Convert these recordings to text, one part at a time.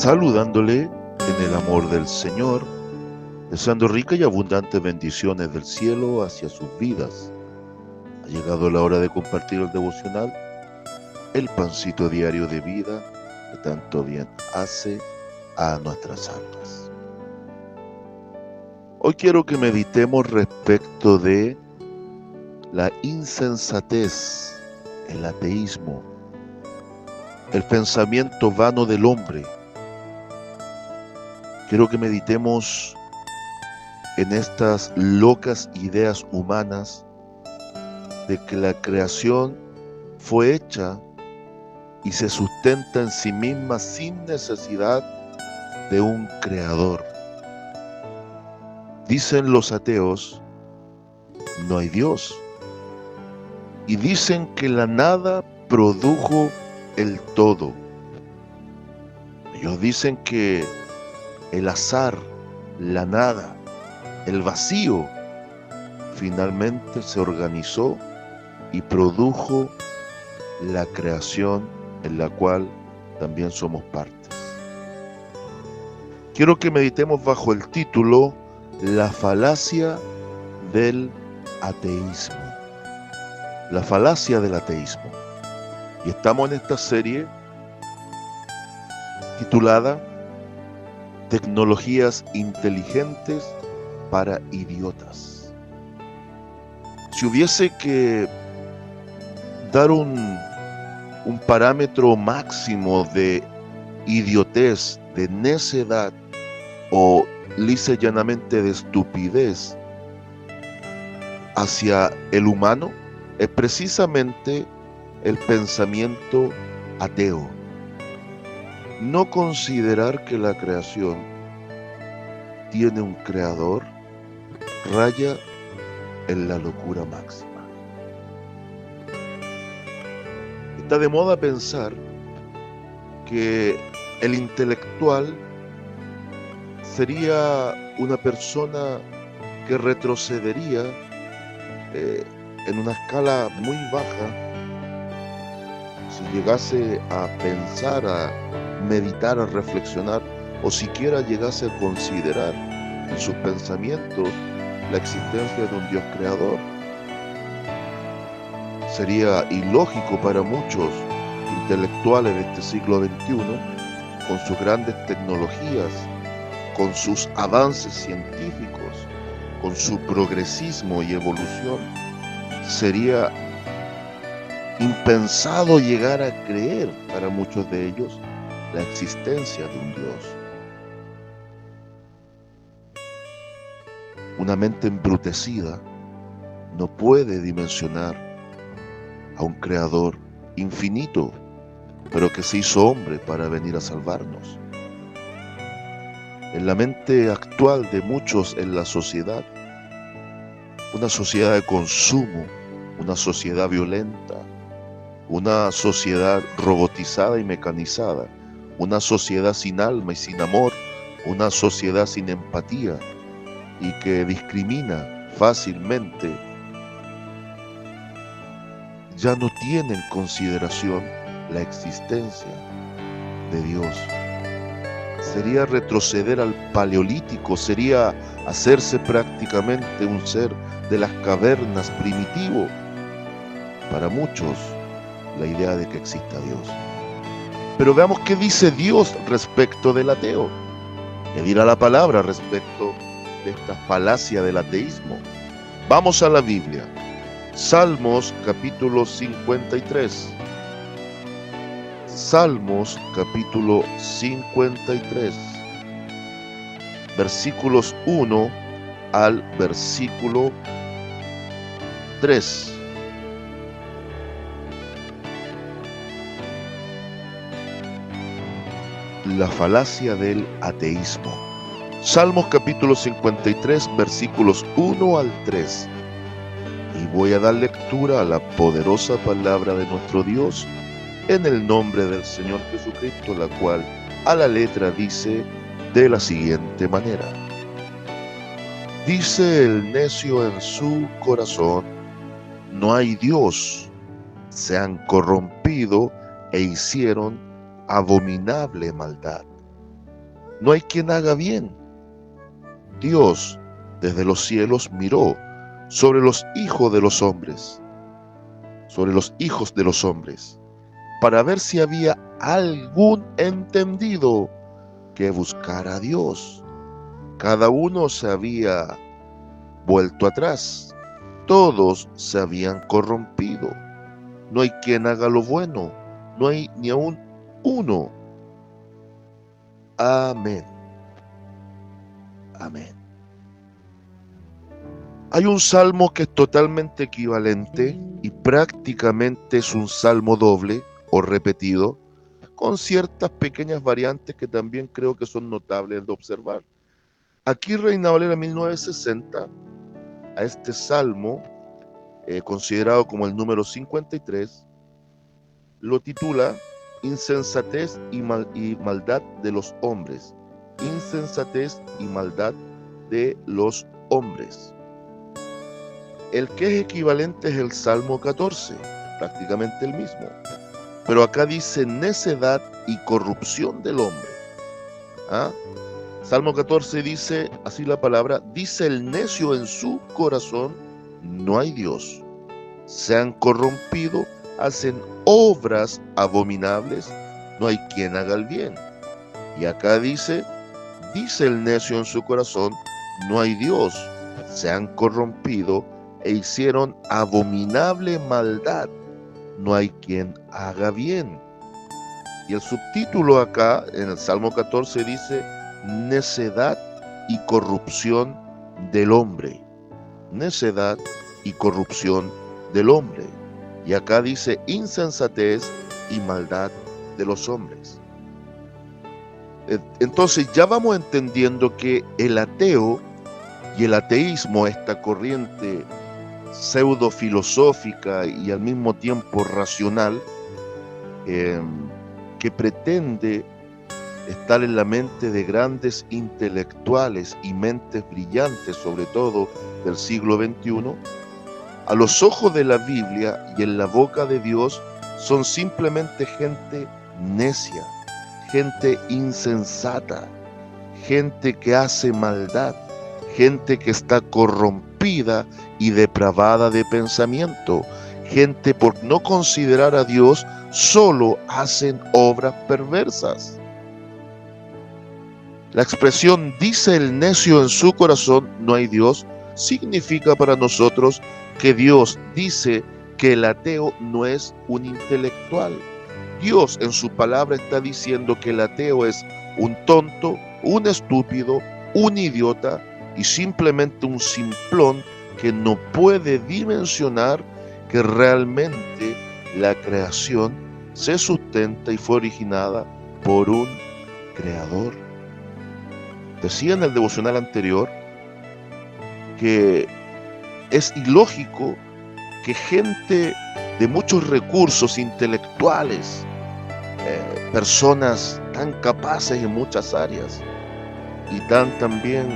saludándole en el amor del Señor, deseando ricas y abundantes bendiciones del cielo hacia sus vidas. Ha llegado la hora de compartir el devocional, el pancito diario de vida que tanto bien hace a nuestras almas. Hoy quiero que meditemos respecto de la insensatez, el ateísmo, el pensamiento vano del hombre. Quiero que meditemos en estas locas ideas humanas de que la creación fue hecha y se sustenta en sí misma sin necesidad de un creador. Dicen los ateos, no hay Dios. Y dicen que la nada produjo el todo. Ellos dicen que el azar, la nada, el vacío, finalmente se organizó y produjo la creación en la cual también somos partes. Quiero que meditemos bajo el título La falacia del ateísmo. La falacia del ateísmo. Y estamos en esta serie titulada Tecnologías inteligentes para idiotas. Si hubiese que dar un parámetro máximo de idiotez, de necedad o lisa y llanamente de estupidez hacia el humano, es precisamente el pensamiento ateo. No considerar que la creación tiene un creador raya en la locura máxima. Está de moda pensar que el intelectual sería una persona que retrocedería en una escala muy baja si llegase a pensar, a meditar, a reflexionar o siquiera llegase a considerar en sus pensamientos la existencia de un Dios creador. Sería ilógico para muchos intelectuales de este siglo XXI, con sus grandes tecnologías, con sus avances científicos, con su progresismo y evolución, sería impensado llegar a creer para muchos de ellos la existencia de un Dios. Una mente embrutecida no puede dimensionar a un creador infinito, pero que se hizo hombre para venir a salvarnos. En la mente actual de muchos en la sociedad, una sociedad de consumo, una sociedad violenta, una sociedad robotizada y mecanizada, una sociedad sin alma y sin amor, una sociedad sin empatía y que discrimina fácilmente, ya no tiene en consideración la existencia de Dios. Sería retroceder al paleolítico, sería hacerse prácticamente un ser de las cavernas primitivo. Para muchos, la idea de que exista Dios. Pero veamos qué dice Dios respecto del ateo. ¿Qué dirá la palabra respecto de esta falacia del ateísmo? Vamos a la Biblia. Salmos capítulo 53. Salmos capítulo 53. Versículos 1 al versículo 3. La falacia del ateísmo. Salmos capítulo 53, versículos 1 al 3. Y voy a dar lectura a la poderosa palabra de nuestro Dios en el nombre del Señor Jesucristo, la cual a la letra dice de la siguiente manera. Dice el necio en su corazón, no hay Dios. Se han corrompido e hicieron abominable maldad. no hay quien haga bien. Dios desde los cielos miró sobre los hijos de los hombres, para ver si había algún entendido que buscara a Dios. Cada uno se había vuelto atrás, todos se habían corrompido. No hay quien haga lo bueno, no hay ni aun uno. Amén. Amén. Hay un salmo que es totalmente equivalente y prácticamente es un salmo doble o repetido, con ciertas pequeñas variantes que también creo que son notables de observar. Aquí Reina Valera 1960, a este salmo, considerado como el número 53, lo titula Insensatez y maldad de los hombres. Insensatez y maldad de los hombres. El que es equivalente es el Salmo 14, prácticamente el mismo. Pero acá dice necedad y corrupción del hombre. ¿Ah? Salmo 14 dice, así la palabra, dice el necio en su corazón, no hay Dios. Se han corrompido, hacen obras abominables, no hay quien haga el bien. Y acá dice el necio en su corazón, no hay Dios. Se han corrompido e hicieron abominable maldad, no hay quien haga bien. Y el subtítulo acá, en el Salmo 14, dice, necedad y corrupción del hombre. Necedad y corrupción del hombre. Y acá dice, insensatez y maldad de los hombres. Entonces ya vamos entendiendo que el ateo y el ateísmo, esta corriente pseudo filosófica y al mismo tiempo racional, que pretende estar en la mente de grandes intelectuales y mentes brillantes, sobre todo del siglo XXI, a los ojos de la Biblia y en la boca de Dios son simplemente gente necia, gente insensata, gente que hace maldad, gente que está corrompida y depravada de pensamiento, gente por no considerar a Dios solo hacen obras perversas. La expresión dice el necio en su corazón no hay Dios significa para nosotros que Dios dice que el ateo no es un intelectual. Dios en su palabra está diciendo que el ateo es un tonto, un estúpido, un idiota y simplemente un simplón que no puede dimensionar que realmente la creación se sustenta y fue originada por un creador. Decía en el devocional anterior que es ilógico que gente de muchos recursos intelectuales, personas tan capaces en muchas áreas y tan también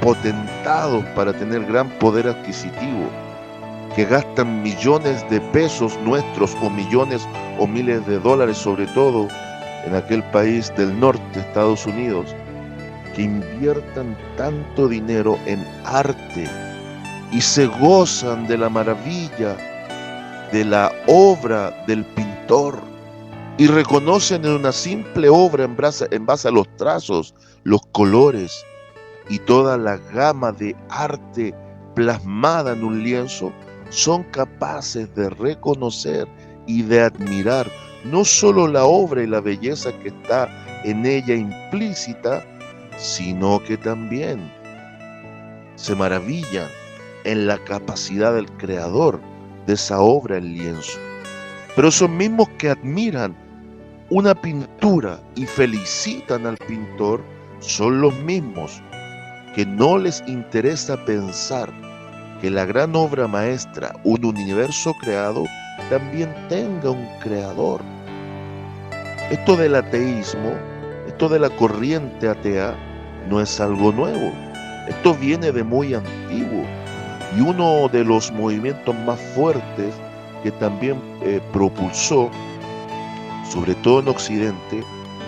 potentados para tener gran poder adquisitivo, que gastan millones de pesos nuestros o millones o miles de dólares, sobre todo en aquel país del norte, Estados Unidos, que inviertan tanto dinero en arte y se gozan de la maravilla de la obra del pintor y reconocen en una simple obra en base a los trazos, los colores y toda la gama de arte plasmada en un lienzo, son capaces de reconocer y de admirar no solo la obra y la belleza que está en ella implícita, sino que también se maravillan en la capacidad del creador de esa obra en lienzo. Pero esos mismos que admiran una pintura y felicitan al pintor son los mismos que no les interesa pensar que la gran obra maestra, un universo creado, también tenga un creador. Esto del ateísmo, esto de la corriente atea, no es algo nuevo. Esto viene de muy antiguo. Y uno de los movimientos más fuertes que también propulsó, sobre todo en Occidente,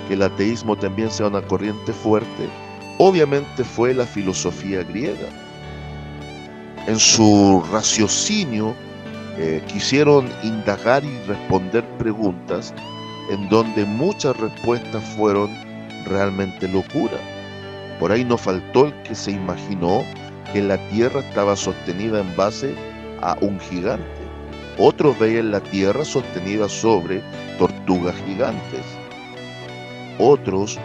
que el ateísmo también sea una corriente fuerte, obviamente fue la filosofía griega. En su raciocinio quisieron indagar y responder preguntas en donde muchas respuestas fueron realmente locura. Por ahí no faltó el que se imaginó que la tierra estaba sostenida en base a un gigante. Otros veían la tierra sostenida sobre tortugas gigantes. Otros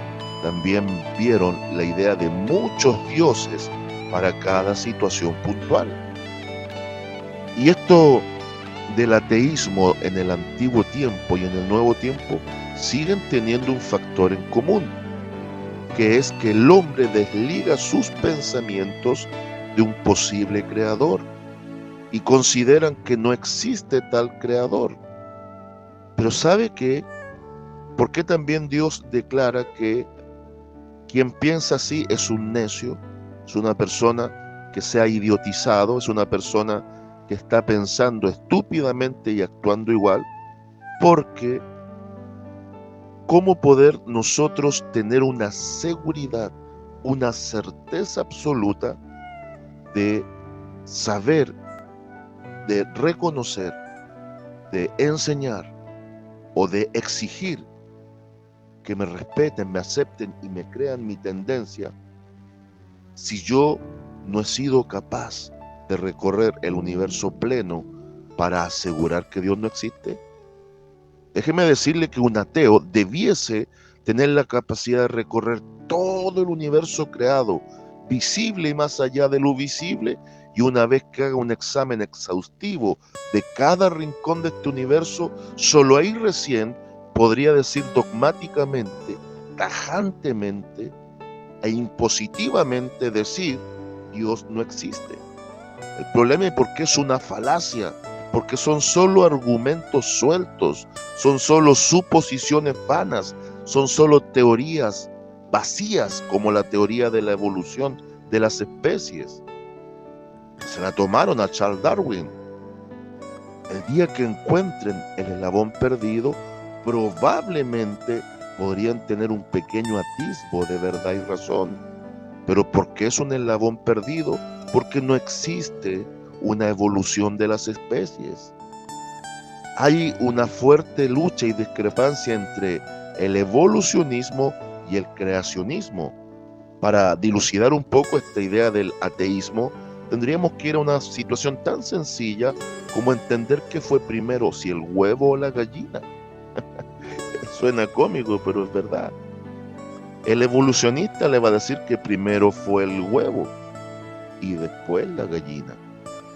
también vieron la idea de muchos dioses para cada situación puntual. Y esto del ateísmo en el antiguo tiempo y en el nuevo tiempo siguen teniendo un factor en común, que es que el hombre desliga sus pensamientos de un posible creador y consideran que no existe tal creador. Pero ¿sabe qué? ¿Por qué también Dios declara que quien piensa así es un necio? Es una persona que se ha idiotizado, es una persona que está pensando estúpidamente y actuando igual, porque ¿cómo poder nosotros tener una seguridad, una certeza absoluta de saber, de reconocer, de enseñar o de exigir que me respeten, me acepten y me crean mi tendencia, si yo no he sido capaz de recorrer el universo pleno para asegurar que Dios no existe? Déjeme decirle que un ateo debiese tener la capacidad de recorrer todo el universo creado, visible y más allá de lo visible, y una vez que haga un examen exhaustivo de cada rincón de este universo, solo ahí recién podría decir dogmáticamente, tajantemente e impositivamente decir: Dios no existe. El problema es porque es una falacia, porque son solo argumentos sueltos, son solo suposiciones vanas, son solo teorías vacías, como la teoría de la evolución de las especies. Se la tomaron a Charles Darwin. El día que encuentren el eslabón perdido, probablemente podrían tener un pequeño atisbo de verdad y razón. Pero ¿por qué es un eslabón perdido? Porque no existe una evolución de las especies. Hay una fuerte lucha y discrepancia entre el evolucionismo y el creacionismo. Para dilucidar un poco esta idea del ateísmo, tendríamos que ir a una situación tan sencilla como entender qué fue primero, si el huevo o la gallina. Suena cómico, pero es verdad. El evolucionista le va a decir que primero fue el huevo y después la gallina.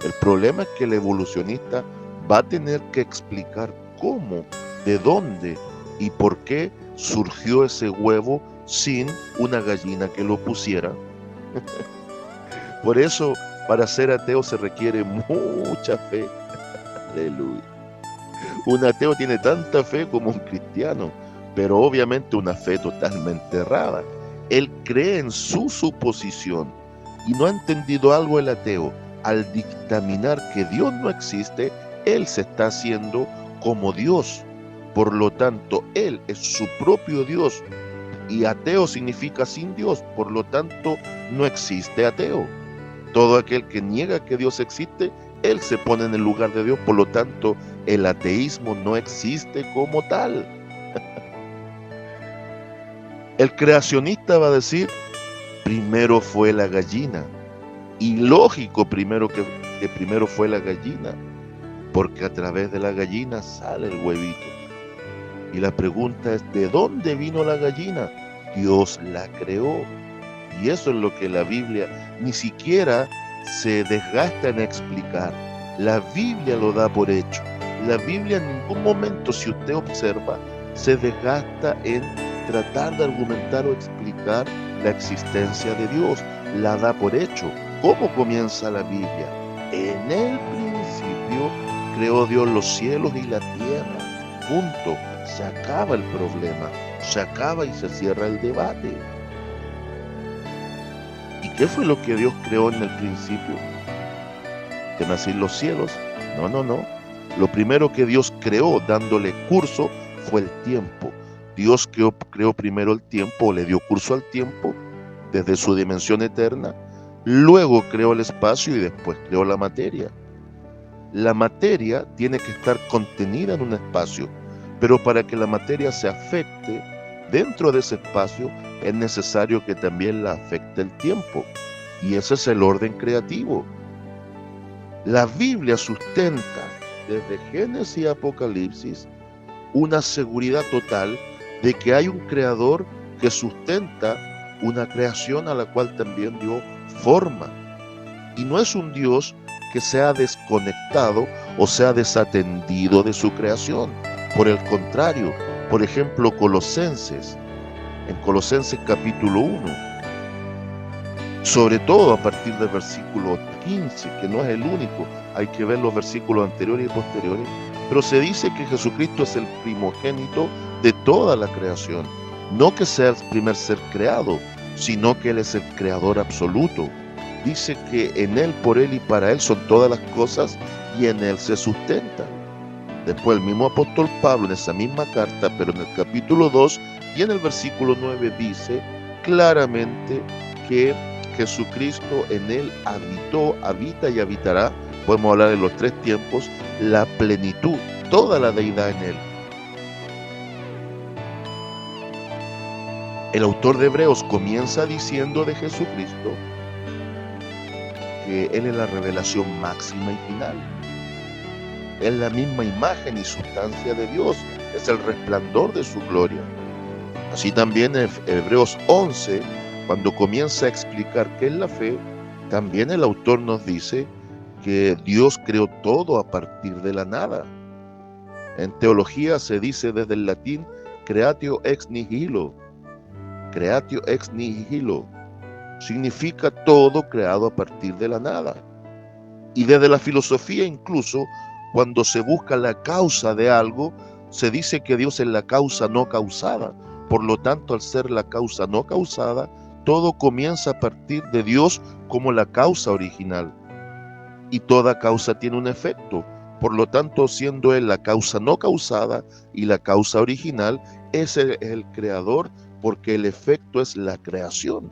El problema es que el evolucionista va a tener que explicar cómo, de dónde y por qué surgió ese huevo sin una gallina que lo pusiera. Por eso, para ser ateo se requiere mucha fe. Aleluya. Un ateo tiene tanta fe como un cristiano, pero obviamente una fe totalmente errada. Él cree en su suposición y no ha entendido algo el ateo. Al dictaminar que Dios no existe, él se está haciendo como Dios. Por lo tanto, él es su propio Dios. Y ateo significa sin Dios. Por lo tanto, no existe ateo. Todo aquel que niega que Dios existe, él se pone en el lugar de Dios. Por lo tanto, el ateísmo no existe como tal. El creacionista va a decir: primero fue la gallina. Y lógico que primero fue la gallina, porque a través de la gallina sale el huevito. Y la pregunta es: ¿de dónde vino la gallina? Dios la creó. Y eso es lo que la Biblia ni siquiera se desgasta en explicar. La Biblia lo da por hecho. La Biblia en ningún momento, si usted observa, se desgasta en tratar de argumentar o explicar la existencia de Dios. La da por hecho. ¿Cómo comienza la Biblia? En el principio creó Dios los cielos y la tierra. Punto. Se acaba el problema. Se acaba y se cierra el debate. ¿Y qué fue lo que Dios creó en el principio? ¿Que nacir los cielos? No. Lo primero que Dios creó dándole curso fue el tiempo. Dios creó primero el tiempo, le dio curso al tiempo desde su dimensión eterna, luego creó el espacio y después creó la materia. La materia tiene que estar contenida en un espacio, pero para que la materia se afecte dentro de ese espacio es necesario que también la afecte el tiempo, y ese es el orden creativo. La Biblia sustenta desde Génesis y Apocalipsis una seguridad total de que hay un creador que sustenta una creación a la cual también dio forma. Y no es un Dios que se ha desconectado o se ha desatendido de su creación. Por el contrario, por ejemplo, en Colosenses capítulo 1, sobre todo a partir del versículo 15, que no es el único, hay que ver los versículos anteriores y posteriores, pero se dice que Jesucristo es el primogénito de toda la creación. No que sea el primer ser creado, sino que Él es el creador absoluto. Dice que en Él, por Él y para Él son todas las cosas y en Él se sustenta. Después el mismo apóstol Pablo en esa misma carta, pero en el capítulo 2 y en el versículo 9 dice claramente que Jesucristo en Él habita y habitará, podemos hablar en los tres tiempos, la plenitud, toda la deidad en Él. El autor de Hebreos comienza diciendo de Jesucristo que Él es la revelación máxima y final. Es la misma imagen y sustancia de Dios, es el resplandor de su gloria. Así también en Hebreos 11, cuando comienza a explicar qué es la fe, también el autor nos dice que Dios creó todo a partir de la nada. En teología se dice desde el latín creatio ex nihilo. Creatio ex nihilo significa todo creado a partir de la nada. Y desde la filosofía incluso, cuando se busca la causa de algo, se dice que Dios es la causa no causada. Por lo tanto, al ser la causa no causada, todo comienza a partir de Dios como la causa original. Y toda causa tiene un efecto. Por lo tanto, siendo Él la causa no causada y la causa original, ese es el creador, porque el efecto es la creación.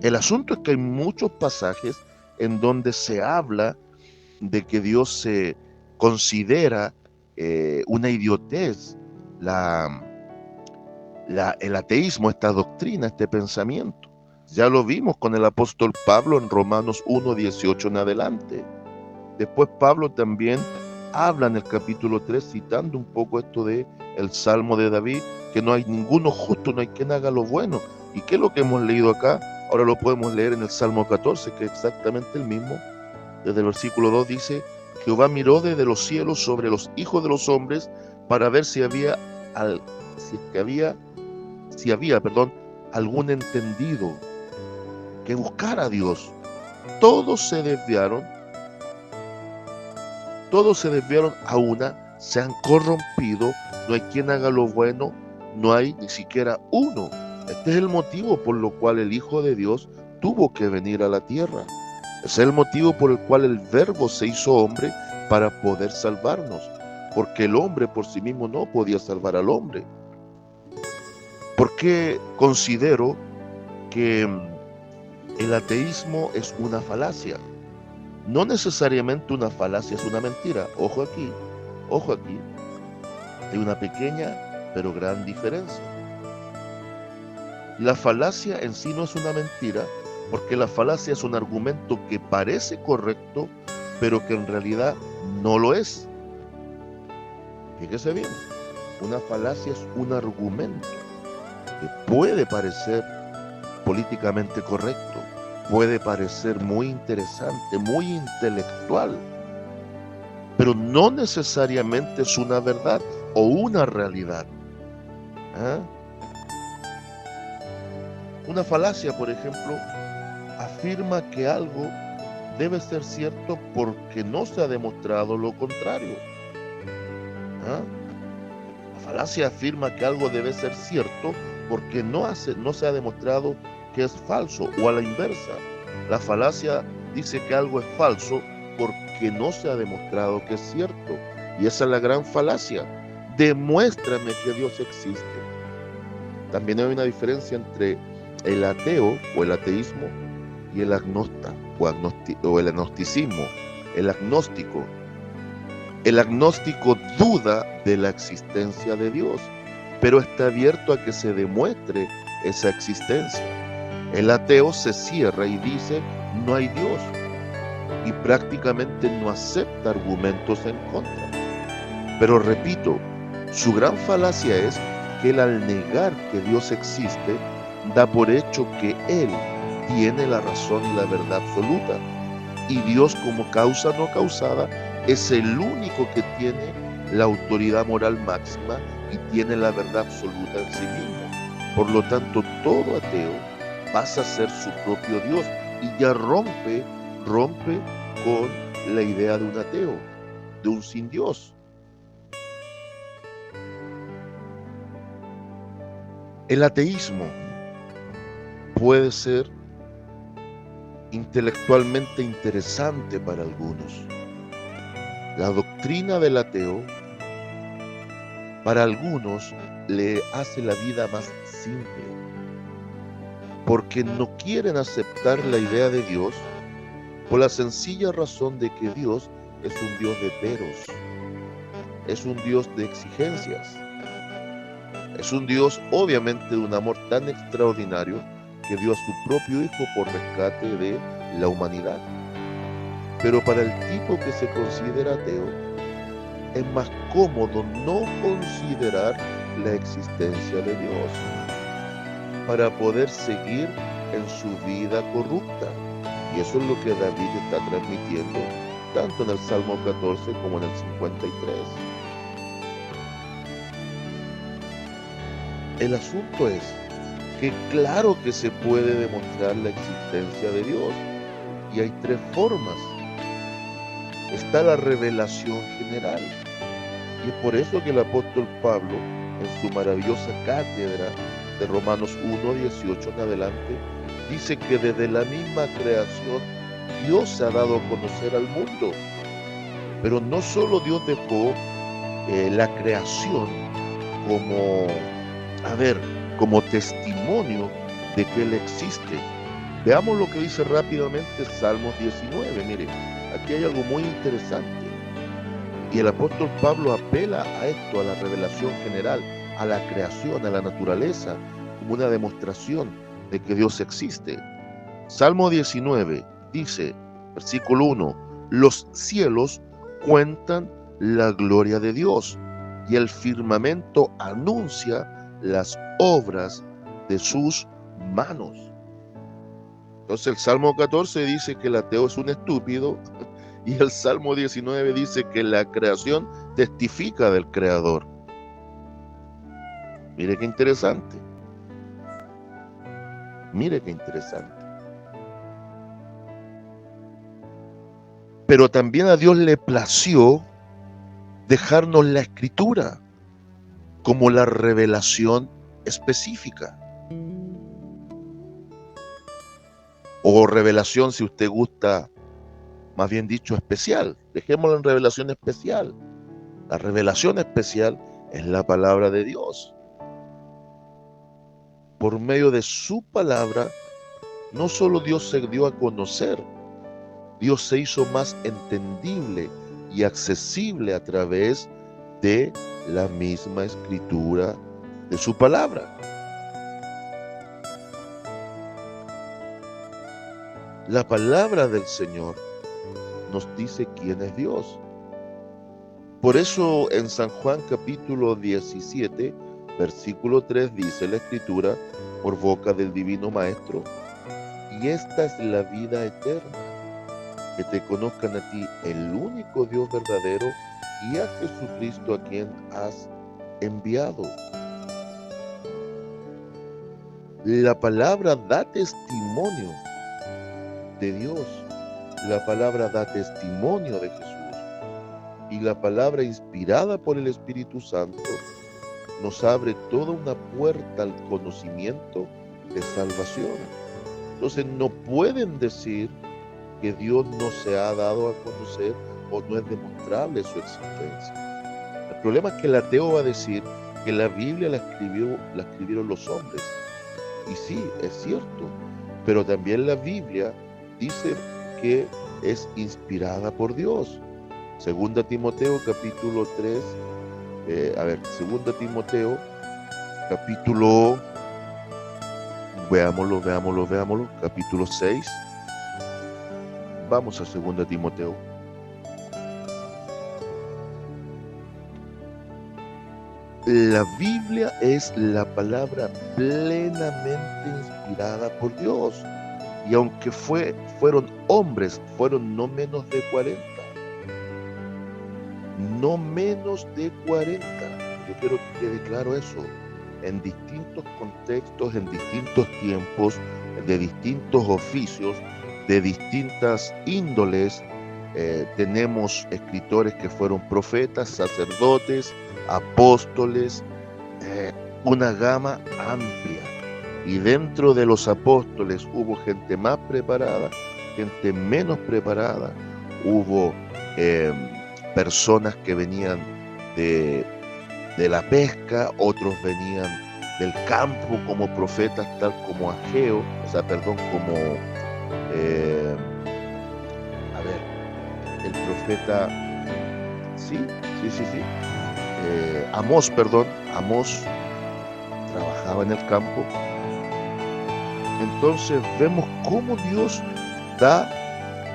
El asunto es que hay muchos pasajes en donde se habla de que Dios se considera una idiotez, el ateísmo, esta doctrina, este pensamiento. Ya lo vimos con el apóstol Pablo en Romanos 1:18 en adelante. Después Pablo también habla en el capítulo 3, citando un poco esto de el Salmo de David, que no hay ninguno justo, no hay quien haga lo bueno. ¿Y qué es lo que hemos leído acá? Ahora lo podemos leer en el Salmo 14, que es exactamente el mismo. Desde el versículo 2 dice: Jehová miró desde los cielos sobre los hijos de los hombres para ver si había algún entendido que buscara a Dios. Todos se desviaron a una, se han corrompido, no hay quien haga lo bueno, no hay ni siquiera uno. Este es el motivo por lo cual el Hijo de Dios tuvo que venir a la tierra. Es el motivo por el cual el Verbo se hizo hombre para poder salvarnos, porque el hombre por sí mismo no podía salvar al hombre. ¿Por qué considero que el ateísmo es una falacia? No necesariamente una falacia es una mentira. Ojo aquí. Hay una pequeña pero gran diferencia. La falacia en sí no es una mentira, porque la falacia es un argumento que parece correcto, pero que en realidad no lo es. Fíjese bien, una falacia es un argumento que puede parecer políticamente correcto, puede parecer muy interesante, muy intelectual, pero no necesariamente es una verdad o una realidad. Una falacia, por ejemplo, afirma que algo debe ser cierto porque no se ha demostrado lo contrario. La falacia afirma que algo debe ser cierto porque no se ha demostrado que es falso, o a la inversa. La falacia dice que algo es falso porque no se ha demostrado que es cierto, y esa es la gran falacia. demuéstrame que Dios existe. También hay una diferencia entre el ateo o el ateísmo y el agnóstico o el agnosticismo, el agnóstico. El agnóstico duda de la existencia de Dios, pero está abierto a que se demuestre esa existencia. El ateo se cierra y dice, no hay Dios, y prácticamente no acepta argumentos en contra. Pero repito, su gran falacia es que él, al negar que Dios existe, da por hecho que él tiene la razón y la verdad absoluta, y Dios, como causa no causada, es el único que tiene la autoridad moral máxima y tiene la verdad absoluta en sí mismo. Por lo tanto, todo ateo pasa a ser su propio Dios y ya rompe con la idea de un ateo, de un sin Dios. El ateísmo puede ser intelectualmente interesante para algunos. La doctrina del ateo para algunos le hace la vida más simple, porque no quieren aceptar la idea de Dios por la sencilla razón de que Dios es un Dios de peros, es un Dios de exigencias, es un Dios obviamente de un amor tan extraordinario que dio a su propio Hijo por rescate de la humanidad. Pero para el tipo que se considera ateo, es más cómodo no considerar la existencia de Dios para poder seguir en su vida corrupta. Y eso es lo que David está transmitiendo tanto en el Salmo 14 como en el 53. El asunto es que claro que se puede demostrar la existencia de Dios, y hay tres formas. Está la revelación general, y es por eso que el apóstol Pablo, en su maravillosa cátedra de Romanos 1, 18 en adelante, dice que desde la misma creación Dios se ha dado a conocer al mundo. Pero no solo Dios dejó la creación como testimonio de que Él existe. Veamos lo que dice rápidamente Salmos 19. Mire, aquí hay algo muy interesante. Y el apóstol Pablo apela a esto, a la revelación general, a la creación, a la naturaleza, como una demostración de que Dios existe. Salmo 19 dice, versículo 1, los cielos cuentan la gloria de Dios, y el firmamento anuncia las obras de sus manos. Entonces el Salmo 14 dice que el ateo es un estúpido, y el Salmo 19 dice que la creación testifica del Creador. Mire qué interesante. Mire qué interesante. Pero también a Dios le plació dejarnos la Escritura como la revelación específica. O revelación, si usted gusta, más bien dicho, especial. Dejémoslo en revelación especial. La revelación especial es la palabra de Dios. Por medio de su palabra, no solo Dios se dio a conocer, Dios se hizo más entendible y accesible a través de la misma escritura de su palabra. La palabra del Señor nos dice quién es Dios. Por eso en San Juan capítulo 17, versículo 3 dice la Escritura por boca del Divino Maestro: y esta es la vida eterna, que te conozcan a ti, el único Dios verdadero, y a Jesucristo a quien has enviado. La palabra da testimonio de Dios, la palabra da testimonio de Jesús, y la palabra inspirada por el Espíritu Santo nos abre toda una puerta al conocimiento de salvación. Entonces no pueden decir que Dios no se ha dado a conocer o no es demostrable su existencia. problema es que el ateo va a decir que la Biblia la escribieron los hombres. Y sí, es cierto, pero también la Biblia dice que es inspirada por Dios. Segunda Timoteo capítulo 3, Segunda Timoteo capítulo, veámoslo, capítulo 6. Vamos a Segunda Timoteo. La Biblia es la palabra plenamente inspirada por Dios. Y aunque fueron hombres, fueron no menos de 40. No menos de 40. Yo quiero que quede claro eso. En distintos contextos, en distintos tiempos, de distintos oficios, de distintas índoles, tenemos escritores que fueron profetas, sacerdotes, apóstoles, una gama amplia. Y dentro de los apóstoles hubo gente más preparada, gente menos preparada, hubo personas que venían de la pesca, otros venían del campo como profetas, tal como Ageo, como, el profeta, Amós trabajaba en el campo. Entonces vemos cómo Dios da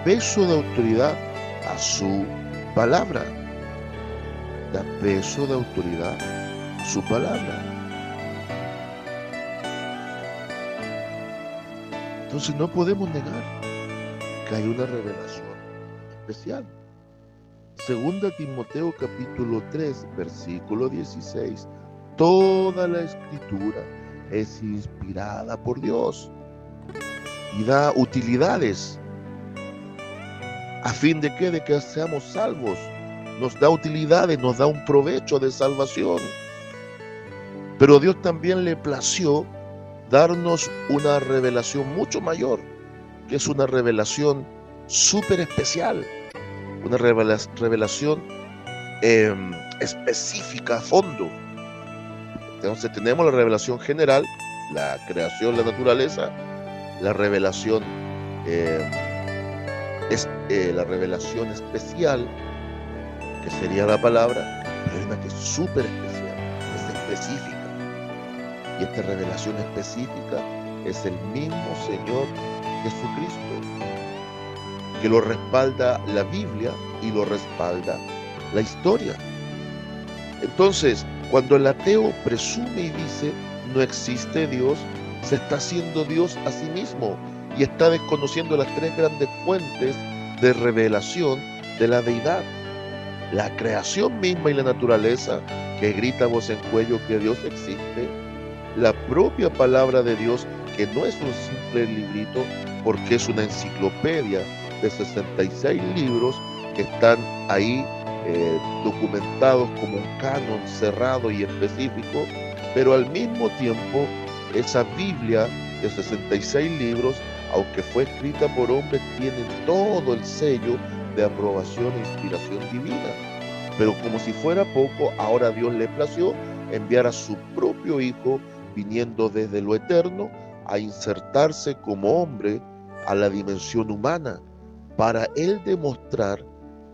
peso de autoridad a su palabra. Da peso de autoridad a su palabra. Entonces no podemos negar que hay una revelación especial. Segunda Timoteo capítulo 3, versículo 16. Toda la escritura es inspirada por Dios y da utilidades a fin de que seamos salvos. Nos da utilidades, nos da un provecho de salvación. Pero Dios también le plació darnos una revelación mucho mayor, que es una revelación súper especial, una revelación específica a fondo. Entonces tenemos la revelación general, la creación, la naturaleza, la revelación la revelación especial, que sería la palabra, pero hay una que es súper especial, es específica. Y esta revelación específica es el mismo Señor Jesucristo, que lo respalda la Biblia y lo respalda la historia. Entonces, cuando el ateo presume y dice no existe Dios, se está haciendo Dios a sí mismo y está desconociendo las tres grandes fuentes de revelación de la deidad. La creación misma y la naturaleza, que grita a voz en cuello que Dios existe, la propia palabra de Dios, que no es un simple librito, porque es una enciclopedia de 66 libros que están ahí documentados como un canon cerrado y específico, pero al mismo tiempo esa Biblia de 66 libros, aunque fue escrita por hombres, tiene todo el sello de aprobación e inspiración divina. Pero como si fuera poco, ahora Dios le plació enviar a su propio Hijo, viniendo desde lo eterno, a insertarse como hombre a la dimensión humana, para él demostrar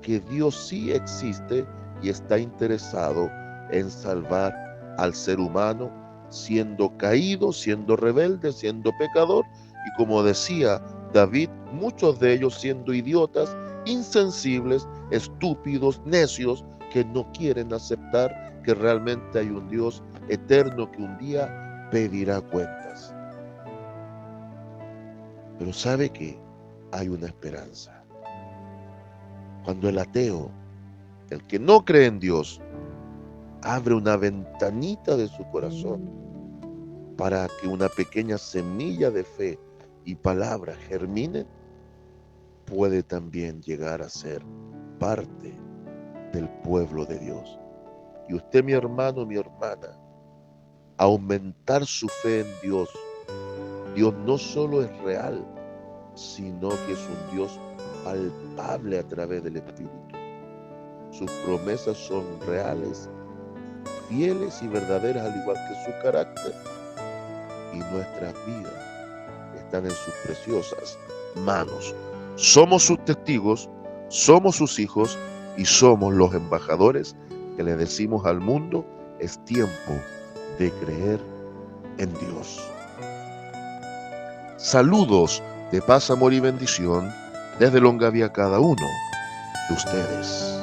que Dios sí existe y está interesado en salvar al ser humano, siendo caído, siendo rebelde, siendo pecador, y como decía David, muchos de ellos siendo idiotas, insensibles, estúpidos, necios, que no quieren aceptar que realmente hay un Dios eterno que un día pedirá cuentas. Pero sabe que hay una esperanza. Cuando el ateo, el que no cree en Dios, abre una ventanita de su corazón para que una pequeña semilla de fe y palabra germine, puede también llegar a ser parte del pueblo de Dios. Y usted, mi hermano, mi hermana, aumentar su fe en Dios. Dios no solo es real, sino que es un Dios palpable a través del Espíritu. Sus promesas son reales fieles y verdaderas al igual que su carácter. Y nuestras vidas están en sus preciosas manos. Somos sus testigos, somos sus hijos y somos los embajadores que le decimos al mundo: es tiempo de creer en Dios. Saludos de paz, amor y bendición desde Longavia a cada uno de ustedes.